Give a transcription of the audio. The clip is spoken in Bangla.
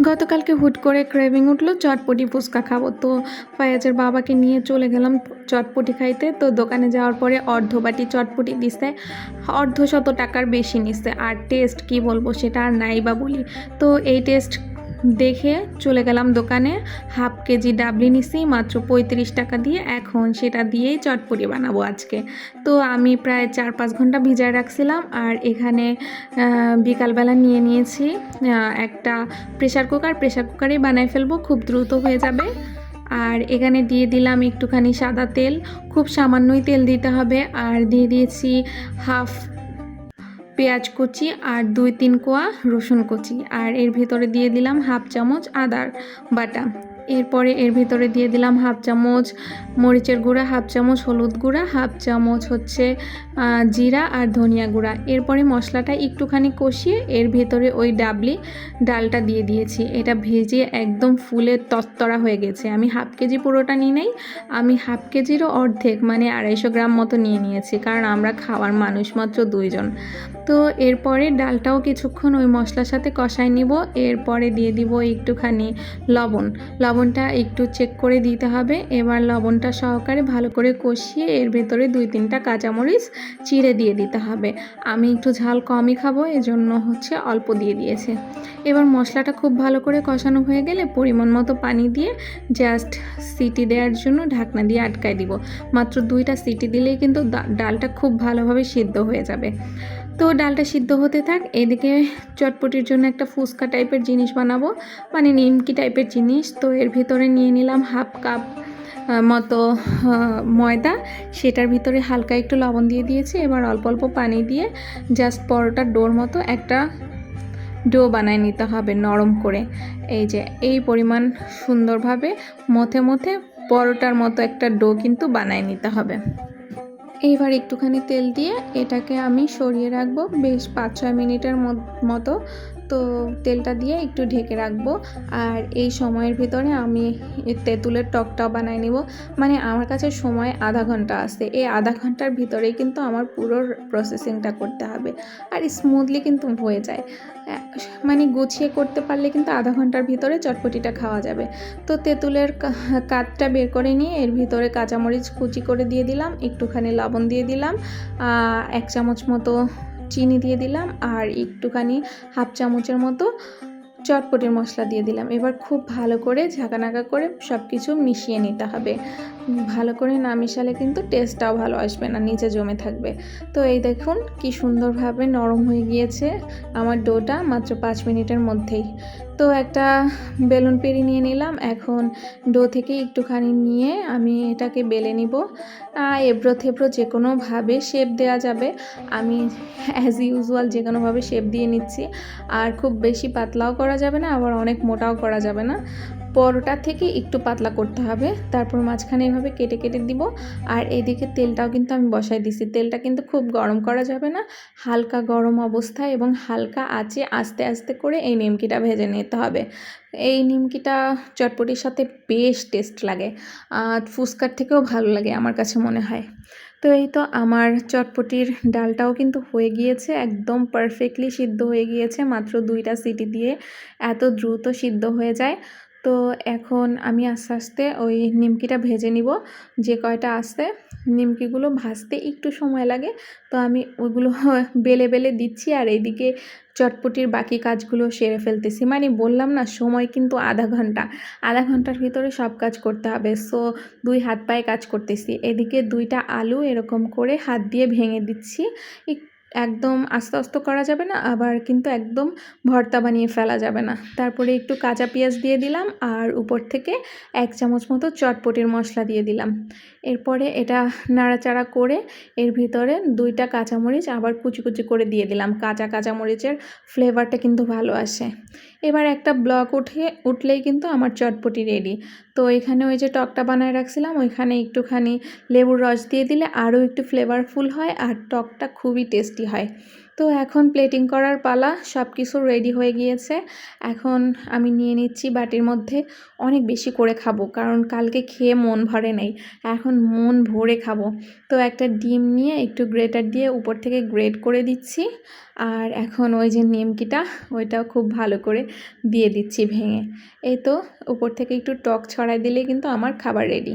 গতকালকে হুট করে ক্রেভিং উঠলো চটপটি ফুচকা খাবো, তো ফায়াজের বাবাকে নিয়ে চলে গেলাম চটপটি খাইতে। তো দোকানে যাওয়ার পরে অর্ধ বাটি চটপটি দিছে, অর্ধশত টাকার বেশি নিচ্ছে। আর টেস্ট কি বলবো, সেটা আর নাই বা বলি। তো এই টেস্ট দেখে চলে গেলাম দোকানে, হাফ কেজি ডাবলি নিছি মাত্র 35 টাকা দিয়ে। এখন সেটা দিয়েই চটপটি বানাবো আজকে। তো আমি প্রায় 4-5 ঘন্টা ভিজায় রাখছিলাম। আর এখানে বিকালবেলা নিয়ে নিয়েছি একটা প্রেসার কুকারেই বানাই ফেলবো, খুব দ্রুত হয়ে যাবে। আর এখানে দিয়ে দিলাম একটুখানি সাদা তেল, খুব সামান্যই তেল দিতে হবে। আর দিয়ে দিয়েছি হাফ পেঁয়াজ কুচি আর 2-3 কোয়া রসুন কুচি। আর এর ভিতরে দিয়ে দিলাম হাফ চামচ আদার বাটা। এরপরে এর ভিতরে দিয়ে দিলাম হাফ চামচ মরিচের গুঁড়া, হাফ চামচ হলুদ গুঁড়া, হাফ চামচ হচ্ছে জিরা আর ধনিয়া গুঁড়া। এরপরে মশলাটা একটুখানি কষিয়ে এর ভিতরে ওই ডালটা দিয়ে দিয়েছি। এটা ভেজে একদম ফুলে তরতরা হয়ে গেছে। আমি হাফ কেজি পুরোটা নিই নাই, আমি হাফ কেজিরও অর্ধেক মানে 250 গ্রাম মতো নিয়েছি, কারণ আমরা খাওয়ার মানুষ মাত্র 2 জন। তো এরপরে ডালটাও কিছুক্ষণ ওই মশলার সাথে কষায় নিব। এরপরে দিয়ে দিব একটুখানি লবণটা একটু চেক করে দিতে হবে। এবার লবণটা সহকারে ভালো করে কষিয়ে এর ভেতরে 2-3টা কাঁচামরিচ চিড়ে দিয়ে দিতে হবে। আমি একটু ঝাল কমই খাবো, এজন্য হচ্ছে অল্প দিয়ে দিয়েছে। এবার মশলাটা খুব ভালো করে কষানো হয়ে গেলে পরিমাণ মতো পানি দিয়ে জাস্ট সিটি দেওয়ার জন্য ঢাকনা দিয়ে আটকায় দিব। মাত্র 2টা সিটি দিলেই কিন্তু ডালটা খুব ভালোভাবে সিদ্ধ হয়ে যাবে। তো ডালটা সিদ্ধ হতে থাক, এদিকে চটপটির জন্য একটা ফুচকা টাইপের জিনিস বানাবো, মানে নিমকি টাইপের জিনিস। তো এর ভিতরে নিয়ে নিলাম হাফ কাপ মতো ময়দা, সেটার ভিতরে হালকা একটু লবণ দিয়ে দিয়েছি। এবার অল্প অল্প পানি দিয়ে জাস্ট পরোটার ডোর মতো একটা ডো বানায় নিতে হবে নরম করে। এই যে এই পরিমাণ সুন্দরভাবে মথে পরোটার মতো একটা ডো কিন্তু বানায় নিতে হবে। এইবার একটুখানি তেল দিয়ে এটাকে আমি সরিয়ে রাখবো বেশ 5-6 মিনিটের মতো। তো তেলটা দিয়ে একটু ঢেকে রাখবো। আর এই সময়ের ভিতরে আমি তেঁতুলের টকটাও বানাই নিব। মানে আমার কাছে সময় আধা ঘন্টা আছে, এই আধা ঘন্টার ভিতরেই কিন্তু আমার পুরো প্রসেসিংটা করতে হবে। আর স্মুথলি কিন্তু হয়ে যায়, মানে গুছিয়ে করতে পারলে কিন্তু আধা ঘন্টার ভিতরে চটপটিটা খাওয়া যাবে। তো তেঁতুলের কাঠটা বের করে নিয়ে এর ভিতরে কাঁচামরিচ কুচি করে দিয়ে দিলাম, একটুখানি লবণ দিয়ে দিলাম, 1 চামচ মতো চিনি দিয়ে দিলাম, আর একটুখানি হাফ চামচের মতো চটপটির মশলা দিয়ে দিলাম। এবার খুব ভালো করে ঝাঁকানাকা করে সব কিছু মিশিয়ে নিতে হবে। ভালো করে না মিশালে কিন্তু টেস্টটাও ভালো আসবে না, নিচে জমে থাকবে। তো এই দেখুন কি সুন্দরভাবে নরম হয়ে গিয়েছে আমার ডোটা মাত্র 5 মিনিটের মধ্যেই। তো একটা বেলুন পেরি নিয়ে নিলাম। এখন ডো থেকে একটুখানি নিয়ে আমি এটাকে বেলে নিব। এবড়ো থেবড়ো যে কোনোভাবে শেপ দেওয়া যাবে, আমি অ্যাজ ইউজুয়াল যে কোনোভাবে শেপ দিয়ে নিচ্ছি। আর খুব বেশি পাতলাও করা যাবে না, আবার অনেক মোটাও করা যাবে না, পরোটা থেকে একটু পাতলা করতে হবে। তারপর মাঝখানে এভাবে কেটে কেটে দিব। আর এদিকে তেলটাও কিন্তু আমি বসাই দিছি। তেলটা কিন্তু খুব গরম করা যাবে না, হালকা গরম অবস্থায় এবং হালকা আঁচে আস্তে আস্তে করে এই নিমকিটা ভেজে নিতে হবে। এই নিমকিটা চটপটির সাথে বেশ টেস্ট লাগে, ফুচকার থেকেও ভালো লাগে আমার কাছে মনে হয়। তো এই তো আমার চটপটির ডালটাও কিন্তু হয়ে গিয়েছে, একদম পারফেক্টলি সিদ্ধ হয়ে গিয়েছে মাত্র 2টা সিটি দিয়ে। এত দ্রুত সিদ্ধ হয়ে যায়। তো এখন আমি আস্তে আস্তে ওই নিমকিটা ভেজে নিব। যে কয়টা আছে নিমকিগুলো ভাজতে একটু সময় লাগে, তো আমি ওইগুলো বেলে বেলে দিচ্ছি। আর এইদিকে চটপটির বাকি কাজগুলো সেরে ফেলতেছি। মানে বললাম না, সময় কিন্তু আধা ঘন্টার ভিতরে সব কাজ করতে হবে। সো 2 হাত পায়ে কাজ করতেছি। এদিকে 2টা আলু এরকম করে হাত দিয়ে ভেঙে দিচ্ছি। একদম আস্তে আস্তে করা যাবে না, আবার কিন্তু একদম ভর্তা বানিয়ে ফেলা যাবে না। তারপরে একটু কাঁচা পেঁয়াজ দিয়ে দিলাম, আর উপর থেকে 1 চামচ মতো চটপটির মশলা দিয়ে দিলাম। এরপরে এটা নাড়াচাড়া করে এর ভিতরে 2টা কাঁচামরিচ আবার কুচি কুচি করে দিয়ে দিলাম। কাঁচামরিচের ফ্লেভারটা কিন্তু ভালো আসে। এবার একটা ব্লক উঠলেই কিন্তু আমার চটপটি রেডি। তো এখানে ওই যে টকটা বানায় রাখছিলাম, ওইখানে একটুখানি লেবুর রস দিয়ে দিলে আরও একটু ফ্লেভারফুল হয়, আর টকটা খুবই টেস্টি হয়। তো এখন প্লেটিং করার পালা, সব কিছু রেডি হয়ে গিয়েছে। এখন আমি নিয়ে নিচ্ছি বাটির মধ্যে। অনেক বেশি করে খাবো, কারণ কালকে খেয়ে মন ভরে নাই, এখন মন ভরে খাবো। তো একটা ডিম নিয়ে একটু গ্রেটার দিয়ে উপর থেকে গ্রেট করে দিচ্ছি। আর এখন ওই যে নিমকিটা, ওইটাও খুব ভালো করে দিয়ে দিচ্ছি ভেঙে। এই তো উপর থেকে একটু টক ছড়াই দিলেই কিন্তু আমার খাবার রেডি।